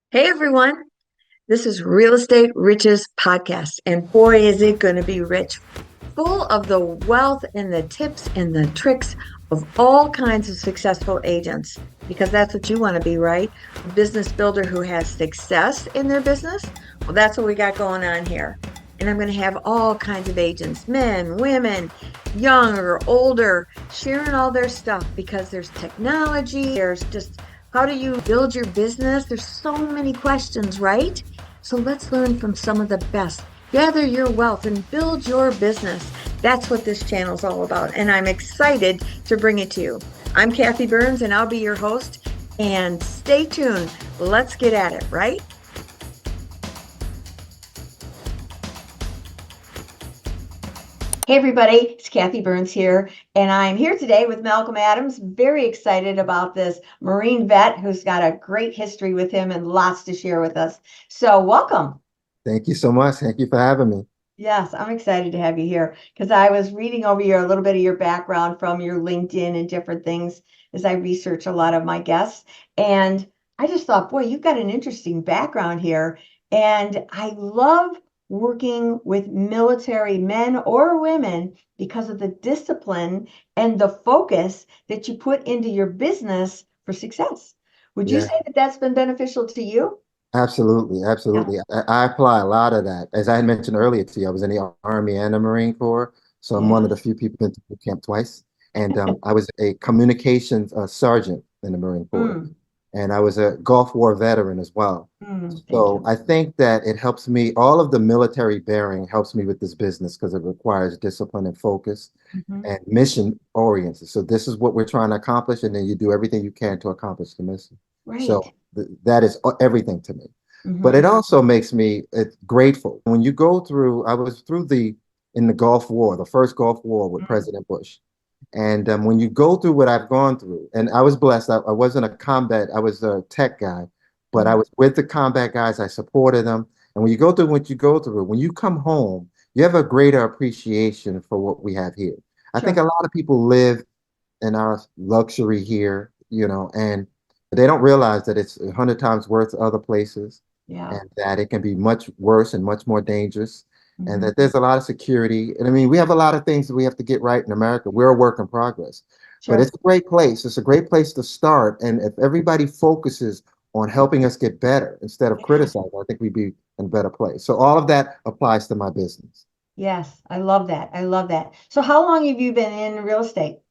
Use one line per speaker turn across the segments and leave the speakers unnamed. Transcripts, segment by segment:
Hey everyone, this is Real Estate Riches Podcast, and boy, is it going to be rich, full of the wealth and the tips and the tricks of all kinds of successful agents, because that's what you want to be, right? A business builder who has success in their business. Well, that's what we got going on here. And I'm going to have all kinds of agents, men, women, young or older, sharing all their stuff because there's technology, there's just how do you build your business? There's so many questions, right? So let's learn from some of the best. Gather your wealth and build your business. That's what this channel is all about. And I'm excited to bring it to you. I'm Kathy Byrnes and I'll be your host. And stay tuned. Let's get at it, right? Hey everybody, it's Kathy Byrnes here, and I'm here today with Malcolm Adams. Very excited about this Marine vet who's got a great history with him and lots to share with us. So welcome.
Thank you so much. Thank you for having me.
Yes, I'm excited to have you here because I was reading over a little bit of your background from your LinkedIn and different things as I research a lot of my guests. And I just thought, boy, you've got an interesting background here. And I love working with military men or women because of the discipline and the focus that you put into your business for success. Would you
Yeah,
say that that's been beneficial to you?
absolutely.
Yeah.
Absolutely. I apply a lot of that. As I had mentioned earlier to you, I was in the Army and the Marine Corps. So I'm one of the
Yes.
few people been to boot camp twice. And I was a communications sergeant in the Marine Corps.
Mm,
And I was a Gulf War veteran as well.
thank
So
you.
I think that it helps me, all of the military bearing helps me with this business because it requires discipline and focus
Mhm.
and mission oriented. So this is what we're trying to accomplish, and then you do everything you can to accomplish the mission.
Right.
So that is everything to me. But
Hmm.
it also makes me grateful. When you go through, I was through in the Gulf War, the first Gulf War with
Mm.
President Bush. And when you go through what I've gone through, and I was blessed, I wasn't a combat, I was a tech guy, but I
Mm.
was with the combat guys, I supported them. And when you go through what you go through, when you come home, you have a greater appreciation for what we have here. I think a
Sure.
lot of people live in our luxury here, and they don't realize that it's 100 times worse other places
Yeah.
and that it can be much worse and much more dangerous and
Hmm.
that there's a lot of security. And I mean, we have a lot of things that we have to get right in America. We're a work in progress, but it's
Sure.
a great place. It's a great place to start. And if everybody focuses on helping us get better instead of
Yeah.
criticizing, I think we'd be in a better place. So all of that applies to my business.
Yes. I love that. I love that. So how long have you been in real estate?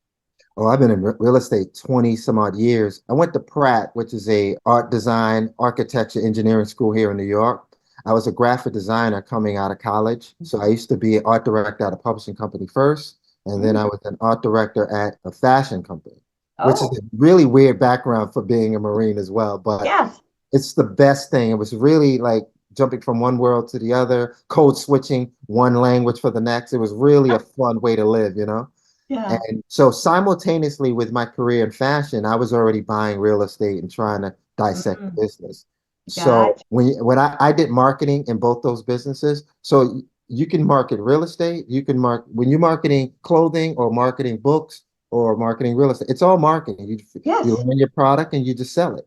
Oh, I've been in real estate 20 some odd years. I went to Pratt, which is a art design, architecture, engineering school here in New York. I was a graphic designer coming out of college. So I used to be an art director at a publishing company first, and then
Mm.
I was an art director at a fashion company, which is
Oh,
a really weird background for being a Marine as well. But
yes.
it's the best thing. It was really like jumping from one world to the other, code switching one language for the next. It was really a fun way to live.
Yeah.
And so simultaneously with my career in fashion, I was already buying real estate and trying to dissect the
Mm.
business. So
Gotcha.
when I did marketing in both those businesses, so you can market real estate, you can when you're marketing clothing or marketing books or marketing real estate, it's all marketing. You
Yes.
learn your product and you just sell it.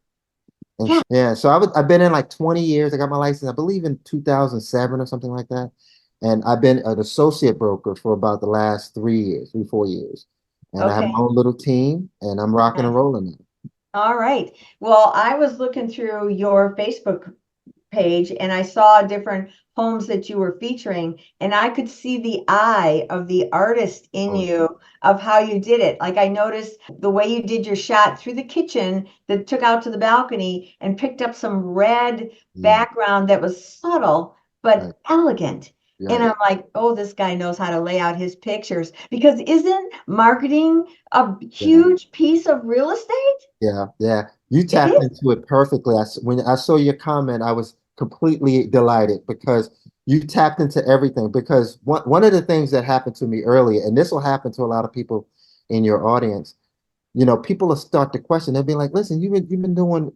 And
Yeah.
yeah, so I've been in like 20 years. I got my license, I believe in 2007 or something like that. And I've been an associate broker for about the last 3 years, 4 years. And I have
Okay.
my own little team and I'm rocking and
Nice.
rolling now.
All right. Well, I was looking through your Facebook page and I saw different homes that you were featuring, and I could see the eye of the artist in
Oh,
you of how you did it. Like I noticed the way you did your shot through the kitchen that took out to the balcony and picked up some red
yeah,
background that was subtle but
right,
elegant. And
right.
I'm like, oh, this guy knows how to lay out his pictures because isn't marketing a
Yeah,
huge piece of real estate?
yeah, yeah. You
It
tapped
is.
into it perfectly. When I saw your comment, I was completely delighted because you tapped into everything. Because one of the things that happened to me earlier, and this will happen to a lot of people in your audience, people will start to question. They'll be like, "Listen, you've been doing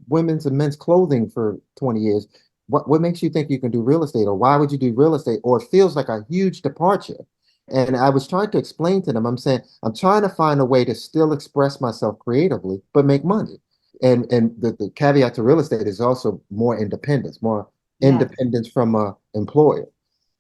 women's and men's clothing for 20 years. What makes you think you can do real estate, or why would you do real estate?" Or it feels like a huge departure. And I was trying to explain to them, I'm saying, I'm trying to find a way to still express myself creatively, but make money. And the caveat to real estate is also more
Yes,
independence from a employer.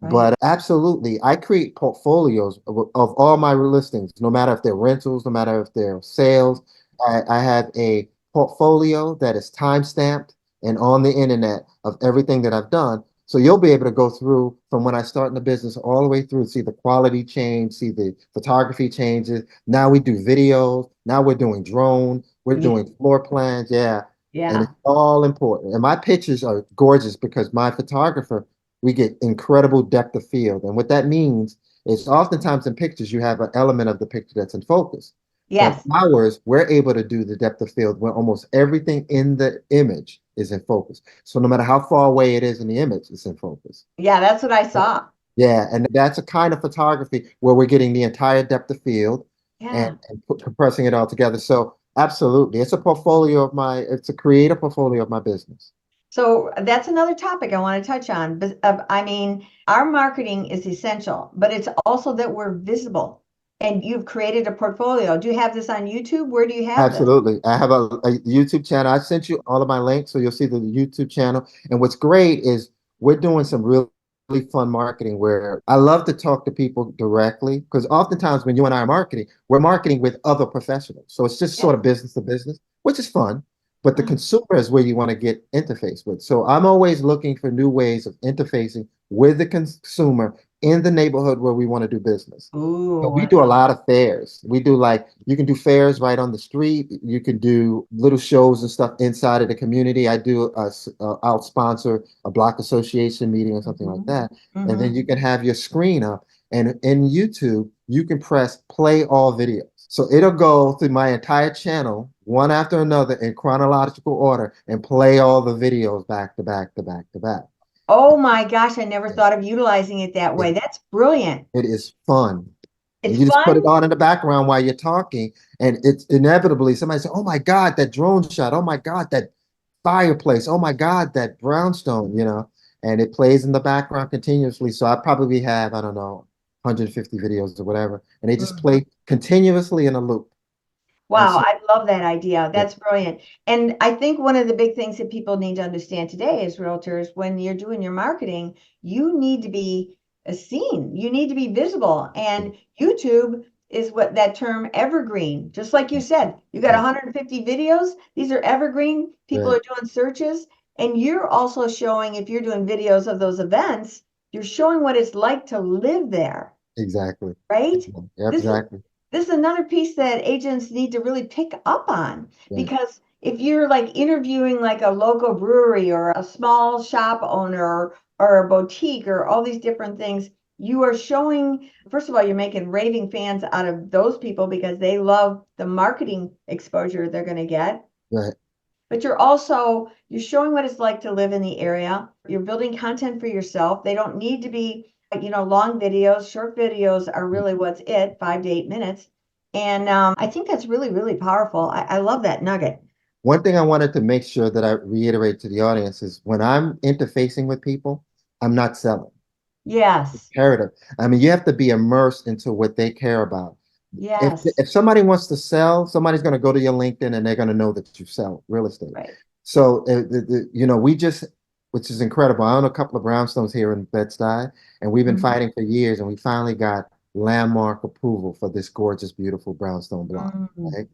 right.
But absolutely, I create portfolios of all my listings, no matter if they're rentals, no matter if they're sales. I have a portfolio that is time stamped and on the internet of everything that I've done. So you'll be able to go through from when I start in the business all the way through, see the quality change, see the photography changes. Now we do videos. Now we're doing drone. We're
Yeah,
doing floor plans. Yeah. And
yeah,
it's all important. And my pictures are gorgeous because my photographer, we get incredible depth of field. And what that means is oftentimes in pictures, you have an element of the picture that's in focus. But
yes.
ours, we're able to do the depth of field where almost everything in the image is in focus. So no matter how far away it is in the image, it's in focus.
Yeah, that's what I saw.
Yeah, and that's a kind of photography where we're getting the entire depth of field
Yeah.
and compressing it all together. So absolutely, it's a creative portfolio of my business.
So that's another topic I want to touch on. But I mean, our marketing is essential, but it's also that we're visible. And you've created a portfolio. Do you have this on YouTube? Where do you have this?
Absolutely. I have a YouTube channel. I sent you all of my links, so you'll see the YouTube channel. And what's great is we're doing some really fun marketing where I love to talk to people directly because oftentimes when you and I are marketing, we're marketing with other professionals. So it's just sort
Yeah.
of business to business, which is fun. But the
Mhm.
consumer is where you want to get interface with. So I'm always looking for new ways of interfacing with the consumer in the neighborhood where we want to do business. So
Ooh,
we do a lot of fairs. We do like you can do fairs right on the street. You can do little shows and stuff inside of the community. I'll sponsor a block association meeting or something like
mhm,
that. And then
mhm.
you can have your screen up, and in YouTube you can press play all videos. So it'll go through my entire channel one after another in chronological order and play all the videos back to back to back to back.
Oh my gosh, I never thought of utilizing it that way. That's brilliant.
It is fun. And
It's
you just put it
fun.
on in the background while you're talking, and it's inevitably somebody say, "Oh my God, that drone shot! Oh my God, that fireplace! Oh my God, that brownstone!" And it plays in the background continuously. So I probably have, I don't know, 150 videos or whatever, and they just
Mm.
play continuously in a loop. And
Wow,
so,
I love that idea.
yeah,
That's brilliant. And I think one of the big things that people need to understand today as realtors, when you're doing your marketing, you need to be seen. You need to be visible.
yeah,
And YouTube is what that term evergreen, just like you said, you got
yeah,
150 videos. These are evergreen. People
right,
are doing searches. And you're also showing, if you're doing videos of those events, you're showing what it's like to live there,
exactly.
right?
Yeah,
This is
exactly.
this is another piece that agents need to really pick up on
Right,
because if you're like interviewing like a local brewery or a small shop owner or a boutique or all these different things, you are showing, first of all, you're making raving fans out of those people because they love the marketing exposure they're going to get.
right,
But you're showing what it's like to live in the area. You're building content for yourself. They don't need to be, long videos. Short videos are
right.
really what's it, 5 to 8 minutes. And I think that's really, really powerful. I love that nugget.
One thing I wanted to make sure that I reiterate to the audience is when I'm interfacing with people, I'm not selling.
Yes,
Imperative. I mean, you have to be immersed into what they care about. If
yes,
if somebody wants to sell, somebody's going to go to your LinkedIn and they're going to know that you sell real estate.
right.
So, we just, which is incredible. I own a couple of brownstones here in Bed-Stuy, and we've been
Mhm.
fighting for years, and we finally got landmark approval for this gorgeous, beautiful brownstone block,
Mm.
right?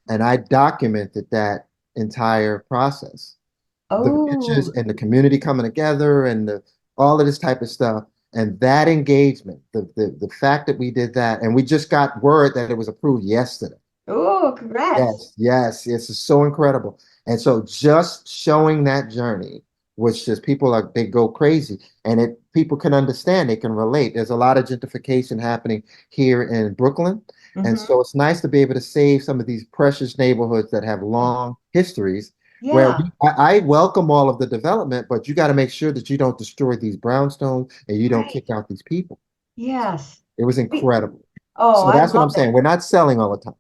And I documented that entire process, the pictures
Oh,
and the community coming together and all of this type of stuff. And that engagement, the fact that we did that, and we just got word that it was approved yesterday.
oh, congrats.
Yes, it's so incredible. And so just showing that journey, which just they go crazy, and people can understand, they can relate. There's a lot of gentrification happening here in Brooklyn. And
Hmm.
so it's nice to be able to save some of these precious neighborhoods that have long histories where
Yeah,
I welcome all of the development, but you got to make sure that you don't destroy these brownstones and you don't
right.
kick out these people.
Yes.
It was
We-
incredible.
Oh,
So
I
that's what I'm
love
saying.
that.
We're not selling all the time.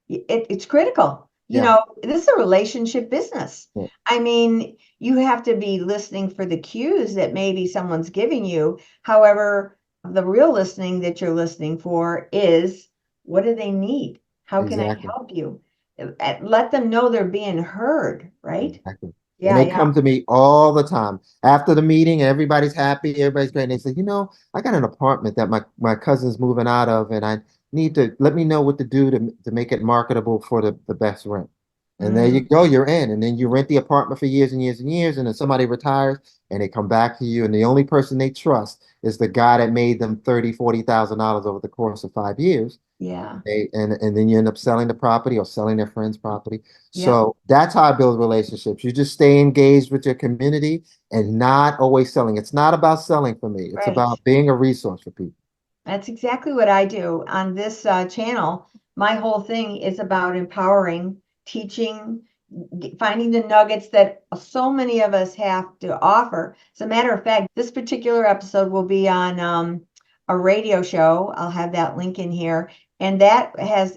It's critical.
Yeah.
This is a relationship business.
Yeah.
I mean, you have to be listening for the cues that maybe someone's giving you. However, the real listening that you're listening for is what do they need? How can I
Exactly.
help you? let them know they're being heard, right?
Exactly. And
Yeah,
they
yeah.
come to me all the time after the meeting, and everybody's happy, everybody's great. And they say, I got an apartment that my cousin's moving out of, and I need to let me know what to do to make it marketable for the best rent. And there you
Mm,
go, you're in. And then you rent the apartment for years and years and years, and then somebody retires and they come back to you, and the only person they trust is the guy that made them 30, $40,000 over the course of 5 years.
yeah.
And then you end up selling the property or selling their friend's property.
Yep.
So that's how I build relationships. You just stay engaged with your community and not always selling. It's not about selling for me. It's
Right.
about being a resource for people.
That's exactly what I do on this channel. My whole thing is about empowering, teaching, finding the nuggets that so many of us have to offer. As a matter of fact, this particular episode will be on a radio show. I'll have that link in here. And that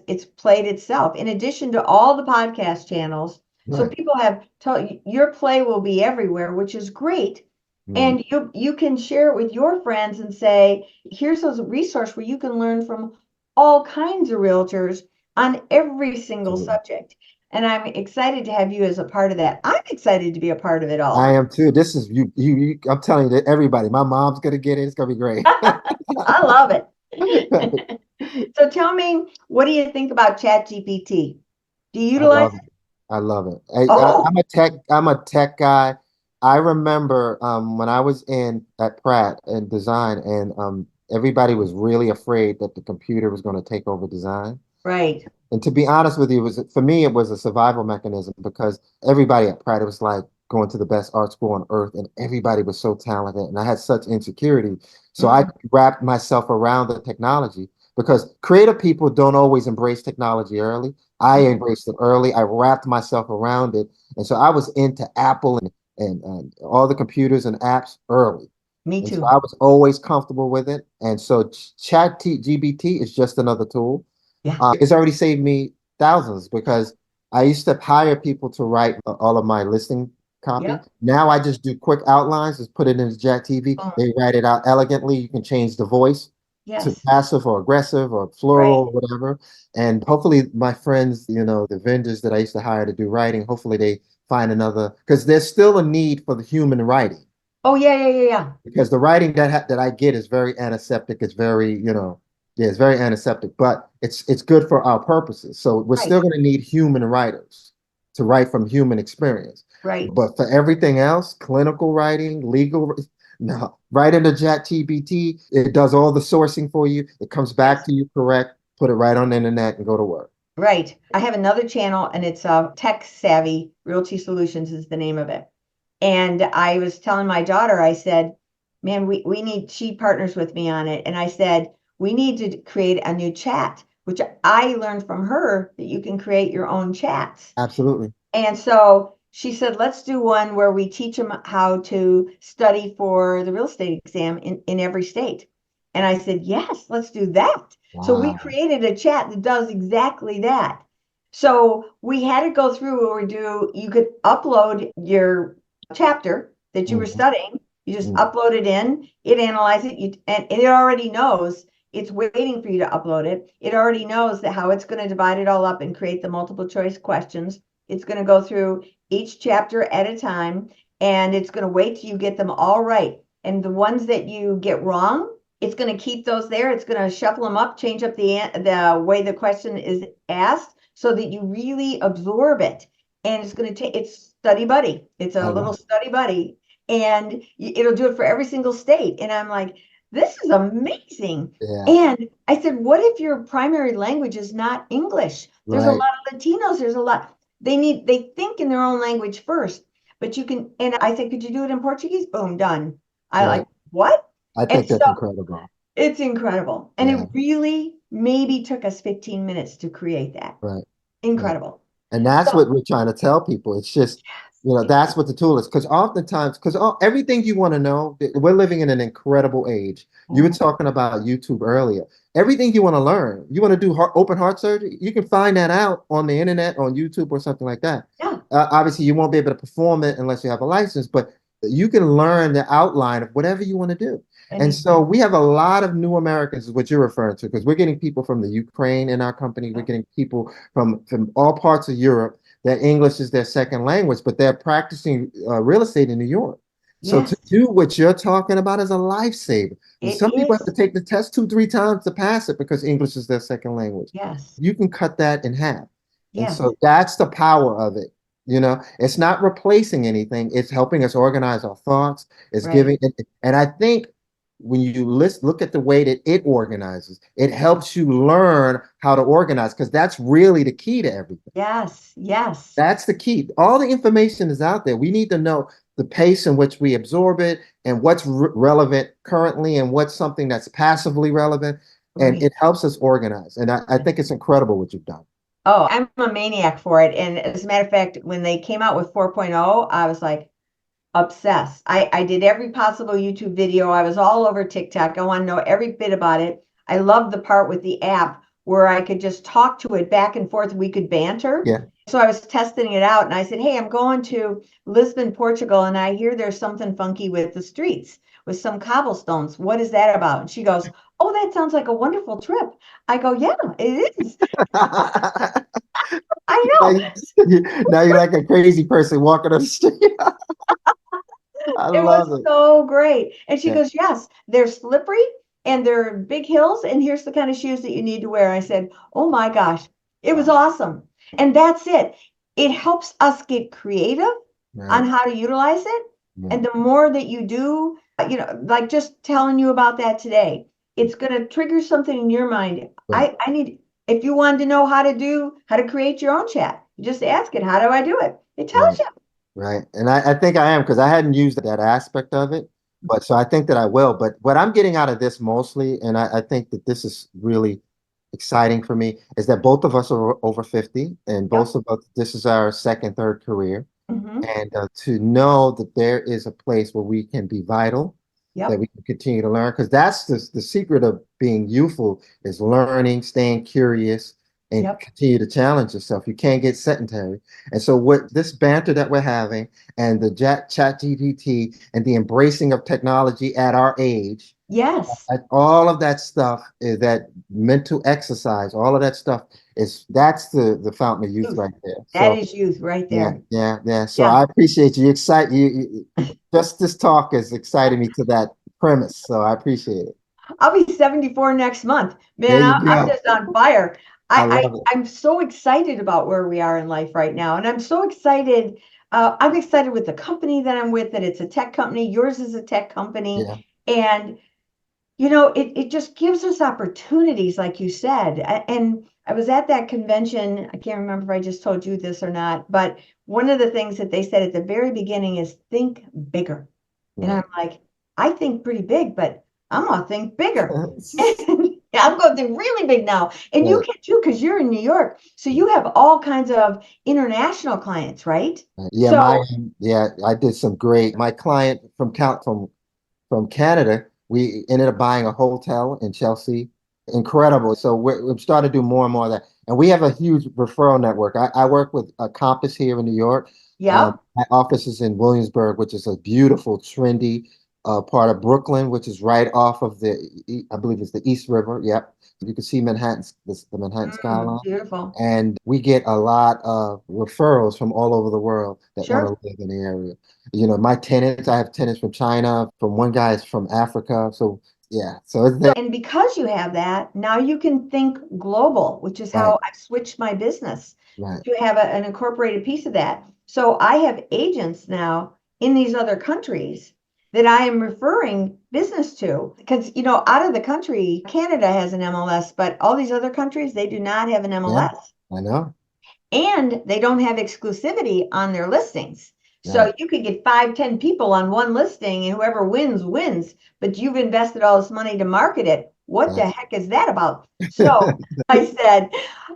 it's played itself in addition to all the podcast channels. So
Right.
people have told your play will be everywhere, which is great.
Mhm.
And you can share it with your friends and say, here's a resource where you can learn from all kinds of realtors on every single
Absolutely.
subject. And I'm excited to have you as a part of that. I'm excited to be a part of it
I
all.
am too. This is I'm telling you that everybody, my mom's gonna get it. It's gonna be great.
I love it. So tell me, what do you think about ChatGPT? Do you
I
utilize
love it.
it?
I love it.
Oh,
I'm a tech guy. I remember when I was in at Pratt in design, and everybody was really afraid that the computer was going to take over design.
right.
And to be honest with you, for me it was a survival mechanism because everybody at Pratt, it was like going to the best art school on earth, and everybody was so talented, and I had such insecurity. So I
Mm,
wrapped myself around the technology because creative people don't always embrace technology early. I
mm,
embraced it early. I wrapped myself around it, and so I was into Apple and all the computers and apps early.
me
And so
too.
I was always comfortable with it. And so ChatGPT is just another tool.
Yeah.
It's already saved me thousands because I used to hire people to write all of my listing copy.
Yep.
Now I just do quick outlines, just put it in Chat TV.
Boom.
They write it out elegantly. You can change the voice to
Yes.
passive or aggressive or
Right.
floral or whatever. And hopefully my friends, the vendors that I used to hire to do writing, hopefully they find another because there's still a need for the human writing
Oh, yeah, yeah, yeah, yeah.
because the writing that I get is very antiseptic. It's very, yeah, it's very antiseptic, but it's good for our purposes. So we're
Right.
still going to need human writers to write from human experience.
Right.
But for everything else, clinical writing, legal, no, right into ChatGPT, it does all the sourcing for you. It comes back
Yes.
to you correct. Put it right on the internet and go to work.
Right. I have another channel and it's Tech Savvy Realty Solutions is the name of it. And I was telling my daughter, I said, man, we need, she partners with me on it. And I said, we need to create a new chat, which I learned from her that you can create your own chats.
Absolutely.
And so she said, let's do one where we teach them how to study for the real estate exam in every state. And I said, yes, let's do that. So we
Wow.
created a chat that does exactly that. So we had to go through where you could upload your chapter that you were
Mhm,
studying. You just
mhm.
upload it in, it analyzes it, and it already knows it's waiting for you to upload it. It already knows that how it's going to divide it all up and create the multiple choice questions. It's going to go through each chapter at a time, and it's going to wait till you get them all right. And the ones that you get wrong, it's going to keep those there. It's going to shuffle them up, change up the way the question is asked so that you really absorb it. And it's going to take, it's study buddy. It's
I
a little
love it.
study buddy, and it'll do it for every single state. And I'm like, this is amazing.
Yeah,
And I said, what if your primary language is not English? There's a
right,
lot of Latinos. There's a lot. They think in their own language first, but you can, and I said, could you do it in Portuguese? Boom, done. I
right.
like, what?
I
And
think
so
that's incredible.
it's incredible. And
Yeah,
it really maybe took us 15 minutes to create that.
right. Right.
Incredible.
And that's
So
what we're trying to tell people. It's just, that's what the tool is. Because oftentimes, because everything you want to know, we're living in an incredible age. You were
mhm,
talking about YouTube earlier. Everything you want to learn, you want to do open heart surgery, you can find that out on the internet, on YouTube or something like that.
yeah,
Obviously, you won't be able to perform it unless you have a license, but You can learn the outline of whatever you want to do. And so
Anything.
we have a lot of new Americans, is what you're referring to, because we're getting people from the Ukraine in our company. We're getting people from all parts of Europe that English is their second language, but they're practicing real estate in New York. So to
Yes,
do what you're talking about is a lifesaver. And
it
some people have to
is.
take the test two, three times to pass it because English is their second language.
Yes,
You can cut that in half. And
yes,
so that's the power of it. It's not replacing anything. It's helping us organize our thoughts. It's
right.
giving, and I think when you look at the way that it organizes, it helps you learn how to organize because that's really the key to everything.
Yes, yes,
That's the key. All the information is out there. We need to know the pace in which we absorb it and what's relevant currently and what's something that's passively relevant. And
right.
it helps us organize. And I think it's incredible what you've done.
Oh, I'm a maniac for it. And as a matter of fact, when they came out with 4.0, I was like, obsessed. I did every possible YouTube video. I was all over TikTok. I want to know every bit about it. I loved the part with the app where I could just talk to it back and forth. We could banter.
Yeah.
So I was testing it out and I said, hey, I'm going to Lisbon, Portugal, and I hear there's something funky with the streets with some cobblestones. What is that about? And she goes, oh, that sounds like a wonderful trip. I go, yeah, it is. I
Now,
know.
now you're like a crazy person walking on the street. I
It
love
was
it.
so great. And she
Yeah,
goes, yes, they're slippery and they're big hills. And here's the kind of shoes that you need to wear. I said, oh my gosh, it was
wow.
awesome. And that's it. It helps us get creative on
Right,
how to utilize it.
right,
And the more that you do, like just telling you about that today, it's going to trigger something in your mind.
right,
I need, if you wanted to know how to create your own chat, you just ask it, how do I do it? It tells
right,
you.
right. And I think I am because I hadn't used that aspect of it. But so I think that I will. But what I'm getting out of this mostly, and I think that this is really exciting for me, is that both of us are over 50 and
Yep.
both of us, this is our second, third career.
Hmm.
And to know that there is a place where we can be vital, that
Yep.
we can continue to learn, because that's the secret of being youthful is learning, staying curious, and
Yep.
continue to challenge yourself. You can't get sedentary. And so what this banter that we're having and the chat GPT and the embracing of technology at our age,
Yes.
all of that stuff is that mental exercise, all of that stuff that's the fountain of youth
Youth.
right there.
That
So
is youth right
yeah,
there.
yeah, yeah. So
Yeah.
I appreciate you. Excite just this talk has excited me to that premise. So I appreciate it.
I'll be 74 next month.
There
Man,
you
I'm
go.
just on fire.
I
I,
love it.
I'm so excited about where we are in life right now. And I'm so excited. I'm excited with the company that I'm with, that it's a tech company. Yours is a tech company.
Yeah,
And, it just gives us opportunities, like you said. And I was at that convention. I can't remember if I just told you this or not, but one of the things that they said at the very beginning is think bigger. And
right.
I'm like, I think pretty big, but I'm gonna think bigger. And yeah, I'm going to think really big now. And you
Right,
can too, because you're in New York. So
right,
you have all kinds of international clients, right?
right.
So
Yeah, I did some great. My client from Canada, we ended up buying a hotel in Chelsea. Incredible. So we've started to do more and more of that. And we have a huge referral network. I work with a Compass here in New York.
yep,
My office is in Williamsburg, which is a beautiful, trendy part of Brooklyn, which is right off of I believe it's the East River. Yep. You can see the Manhattan skyline.
beautiful.
And we get a lot of referrals from all over the world that want
Sure.
to live in the area. My tenants, I have tenants from China, from one guy is from Africa. So yeah, so it's
So,
there.
and because you have that, now you can think global, which is
Right,
how I switched my business
right.
to have an incorporated piece of that. So I have agents now in these other countries that I am referring business to because, out of the country, Canada has an MLS, but all these other countries, they do not have an
Yeah,
MLS
I know.
and they don't have exclusivity on their listings. So
Right.
you could get 5, 10 people on one listing and whoever wins, wins, but you've invested all this money to market it. What the
Right.
heck is that about? So I said,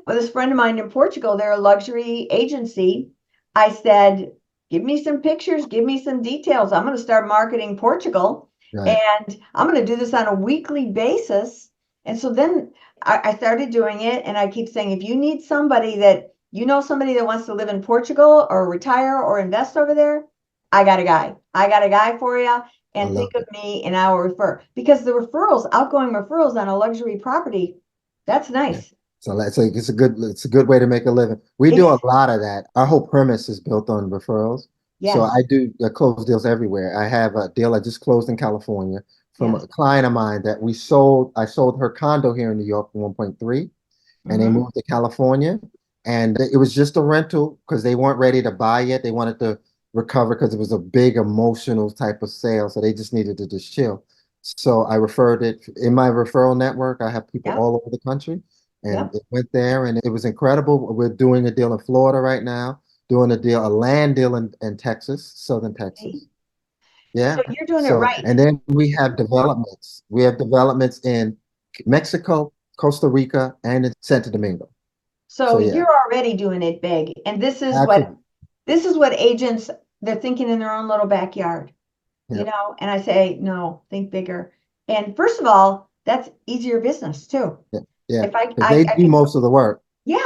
well, this friend of mine in Portugal, they're a luxury agency. I said, give me some pictures, give me some details. I'm going to start marketing Portugal
Right.
and I'm going to do this on a weekly basis. And so then I started doing it and I keep saying, if you need somebody that, somebody that wants to live in Portugal or retire or invest over there, I got a guy. I got a guy for you.
I
And think
love
of
it.
me and I will refer. Because the referrals, outgoing referrals on a luxury property, that's
Yeah.
nice.
So it's a good way to make a living. We do a
It's,
lot of that. Our whole premise is built on referrals. So
yes,
I do close deals everywhere. I have a deal I just closed in California from
yes.
a client of mine that I sold her condo here in New York for 1.3, and they
Hmm.
moved to California. And it was just a rental because they weren't ready to buy yet. They wanted to recover because it was a big emotional type of sale. So they just needed to just chill. So I referred it in my referral network. I have people
Yep,
all over the country, and
yep.
it went there and it was incredible. We're doing a deal in Florida right now, doing a land deal in Texas, Southern
Okay.
Texas.
So
Yeah.
you're doing it
So,
right.
and then we have developments. We have developments in Mexico, Costa Rica, and in Santo Domingo.
So
So yeah,
you're already doing it big. And
absolutely.
this is what agents, they're thinking in their own little backyard,
Yeah,
and I say, no, think bigger. And first of all, that's easier business too.
yeah, yeah.
If I,
Because
I,
they
I
do
can,
most of the work.
yeah,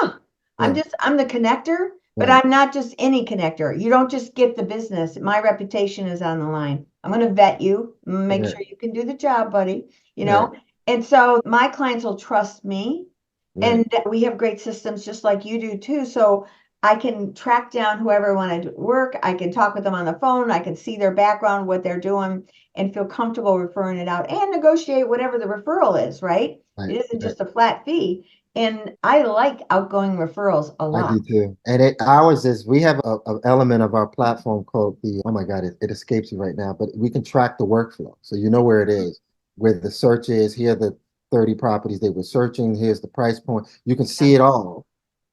Yeah,
I'm the connector, but
right,
I'm not just any connector. You don't just get the business. My reputation is on the line. I'm going to vet you, make
right,
sure you can do the job, buddy, you
right,
know? And so my clients will trust me,
right.
and we have great systems just like you do too. So I can track down whoever wanted to work. I can talk with them on the phone. I can see their background, what they're doing, and feel comfortable referring it out and negotiate whatever the referral is, right?
Right,
It isn't
right.
just a flat fee. And I like outgoing referrals a
I
lot.
do too. And ours is we have a element of our platform called oh my God, it escapes you right now, but we can track the workflow. So you know where it is, where the search is. Here are the 30 properties they were searching. Here's the price point. You can see it all.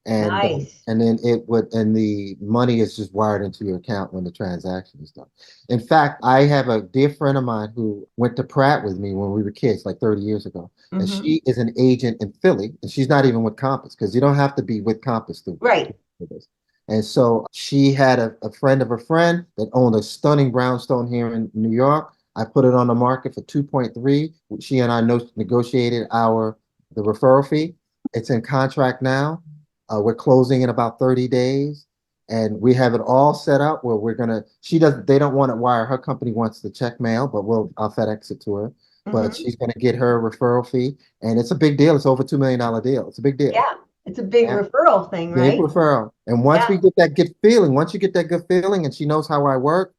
Nice.
And then and the money is just wired into your account when the transaction is done. In fact, I have a dear friend of mine who went to Pratt with me when we were kids, like 30 years ago. And
Hmm.
she is an agent in Philly, and she's not even with Compass because you don't have to be with Compass
Right.
for this. And so she had a friend of a friend that owned a stunning brownstone here in New York. I put it on the market for 2.3. She and I negotiated the referral fee. It's in contract now. We're closing in about 30 days, and we have it all set up where they don't want to wire. Her company wants the check mail, but I'll FedEx it to her. But
Hmm.
she's gonna get her referral fee, and it's a big deal. It's over $2 million deal. It's a big deal.
Yeah. It's a big
Yeah.
referral thing,
Big
right?
referral. And once we
Yeah.
get that good feeling, once you get that good feeling and she knows how I work,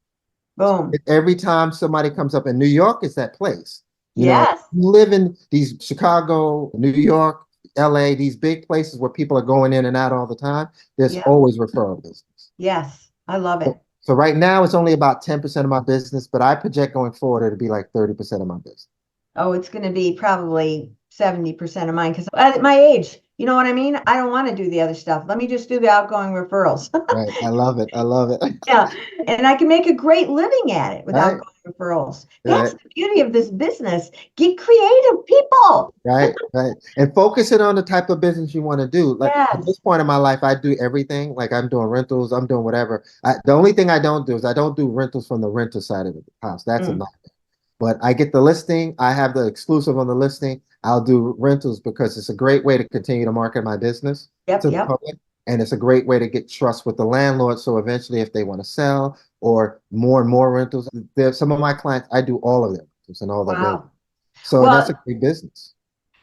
Boom.
every time somebody comes up in New York, is that place.
Yes.
You live in these Chicago, New York, LA, these big places where people are going in and out all the time. There's
Yeah.
always referral business.
Yes. I love it.
So right now it's only about 10% of my business, but I project going forward it'll be like 30% of my business.
Oh, it's going to be probably 70% of mine because at my age, you know what I mean? I don't want to do the other stuff. Let me just do the outgoing referrals.
Right. I love it. I love it.
Yeah. And I can make a great living at it with
Right.
outgoing referrals. That's
Right.
the beauty of this business. Get creative, people.
Right, right. And focus it on the type of business you want to do. Like at this
Yes.
point in my life, I do everything. Like I'm doing rentals, I'm doing whatever. The only thing I don't do is I don't do rentals from the renter side of the house. That's a
Mm.
nightmare. But I get the listing, I have the exclusive on the listing. I'll do rentals because it's a great way to continue to market my business
Yep.
to the
Yep.
public. And it's a great way to get trust with the landlord. So eventually, if they want to sell or more and more rentals, there's some of my clients, I do all of them and all their buildings.
Wow.
So, and that's a
Well,
great business.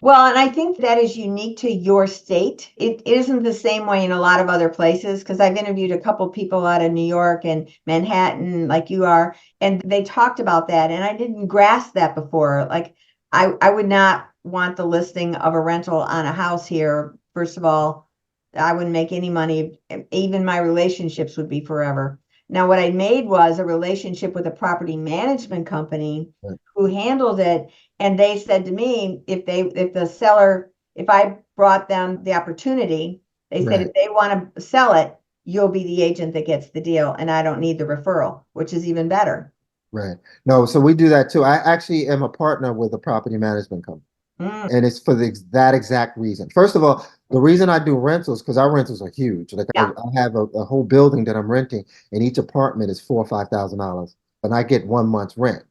and I think that is unique to your state. It isn't the same way in a lot of other places because I've interviewed a couple people out of New York and Manhattan, like you are, and they talked about that, and I didn't grasp that before. Like, I would not want the listing of a rental on a house here. First of all, I wouldn't make any money. Even my relationships would be forever. Now, what I made was a relationship with a property management company
Right.
who handled it, and they said to me, if I brought them the opportunity, they said,
Right.
if they want to sell it, you'll be the agent that gets the deal, and I don't need the referral, which is even better.
Right. No, so we do that too. I actually am a partner with a property management company,
Mm,
and it's for that exact reason. First of all, the reason I do rentals because our rentals are huge. Like I
yeah.
have a whole building that I'm renting, and each apartment is $4,000 or $5,000, and I get 1 month's rent.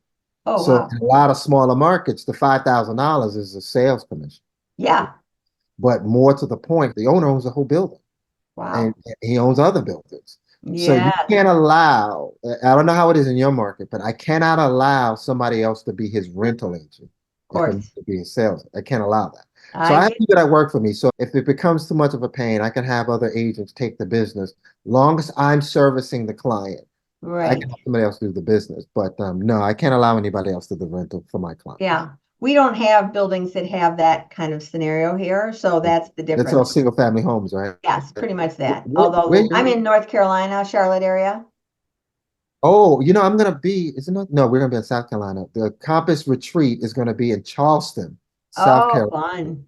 Oh,
So
wow.
in a lot of smaller markets, the $5,000 is a sales commission.
Yeah.
But more to the point, the owner owns the whole building, and
Wow.
he owns other buildings. So you
Yeah,
can't allow, I don't know how it is in your market, but I cannot allow somebody else to be his rental agent
of
and for me
course.
to be his sales. I can't allow that. So
I
I have
get
people that work for me. So if it becomes too much of a pain, I can have other agents take the business. Long as I'm servicing the client, I can
right.
have somebody else do the business. But no, I can't allow anybody else to do the rental for my clients.
Yeah. We don't have buildings that have that kind of scenario here, so that's the
It's all
difference.
single family homes, right?
Yes, pretty much that.
Where
Although I'm
you?
in North Carolina, Charlotte area.
Oh, I'm gonna be, isn't it? No, we're gonna be in South Carolina. The Compass Retreat is gonna be in Charleston, South
Oh,
Carolina.
fun.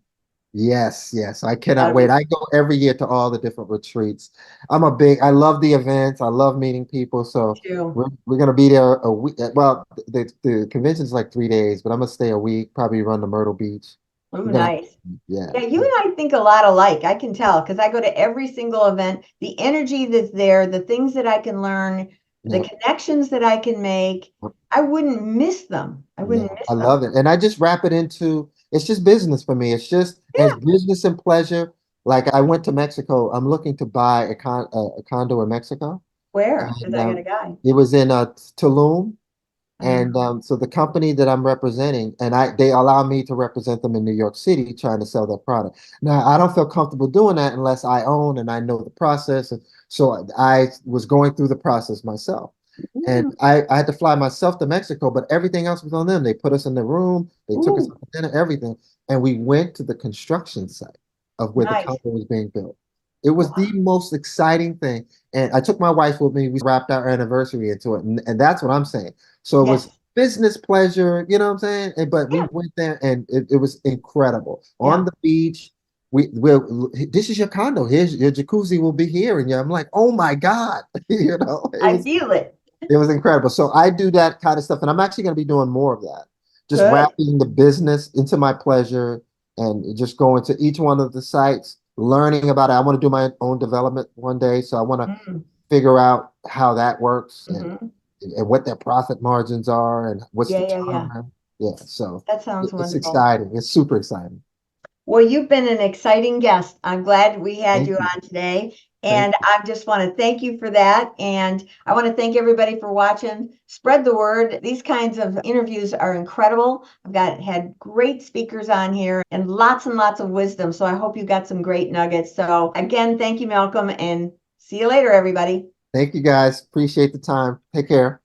Yes, yes. I cannot
That'll
wait.
be
I go every year to all the different retreats. I love the events. I love meeting people. So
too.
we're gonna be there a week. Well, the convention's like 3 days, but I'm gonna stay a week, probably run to Myrtle Beach.
Oh,
We're gonna
nice.
yeah.
Yeah, you and I think a lot alike. I can tell because I go to every single event. The energy that's there, the things that I can learn, the
Yeah.
connections that I can make, I wouldn't miss them. I wouldn't
No,
miss
I
them.
love it. And I just wrap it into it's just business for me. It's just as
Yeah.
business and pleasure. Like I went to Mexico. I'm looking to buy a condo in Mexico.
Where? Because
And
I got a guy.
it was in Tulum.
Uh,
And so the company that I'm representing, and they allow me to represent them in New York City trying to sell their product. Now, I don't feel comfortable doing that unless I own and I know the process. And so I was going through the process myself. And
mm,
I had to fly myself to Mexico, but everything else was on them. They put us in the room, they took us
ooh,
out to dinner, everything. And we went to the construction site of where the
nice.
condo was being built. It was
Wow.
the most exciting thing. And I took my wife with me. We wrapped our anniversary into it. And that's what I'm saying. So it was
Yes.
business pleasure, you know what I'm saying? But we
Yeah.
went there and it was incredible. On
Yeah.
the beach, this is your condo. Here's your jacuzzi will be here. And I'm like, oh my God. It
I
was
feel it.
incredible. So I do that kind of stuff, and I'm actually going to be doing more of that. Just
Good.
wrapping the business into my pleasure and just going to each one of the sites, learning about it. I want to do my own development one day, so I want to
Mm,
figure out how that works
hmm.
and what their profit margins are and what's
Yeah,
the
yeah, yeah.
turnaround. Yeah, so
That sounds
it's
wonderful.
exciting. It's super exciting.
Well, you've been an exciting guest. I'm glad we had
Thank
you
you.
on today.
Thank
And
you.
I just want to thank you for that. And I want to thank everybody for watching. Spread the word. These kinds of interviews are incredible. Had great speakers on here and lots of wisdom. So I hope you got some great nuggets. So again, thank you, Malcolm, and see you later, everybody.
Thank you guys. Appreciate the time. Take care.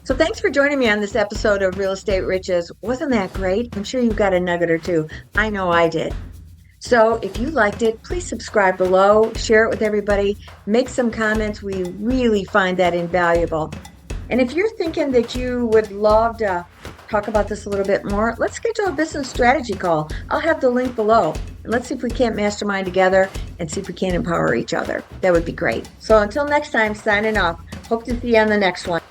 So thanks for joining me on this episode of Real Estate Riches. Wasn't that great? I'm sure you got a nugget or two. I know I did. So if you liked it, please subscribe below, share it with everybody, make some comments. We really find that invaluable. And if you're thinking that you would love to talk about this a little bit more, let's schedule a business strategy call. I'll have the link below. And let's see if we can't mastermind together and see if we can empower each other. That would be great. So until next time, signing off. Hope to see you on the next one.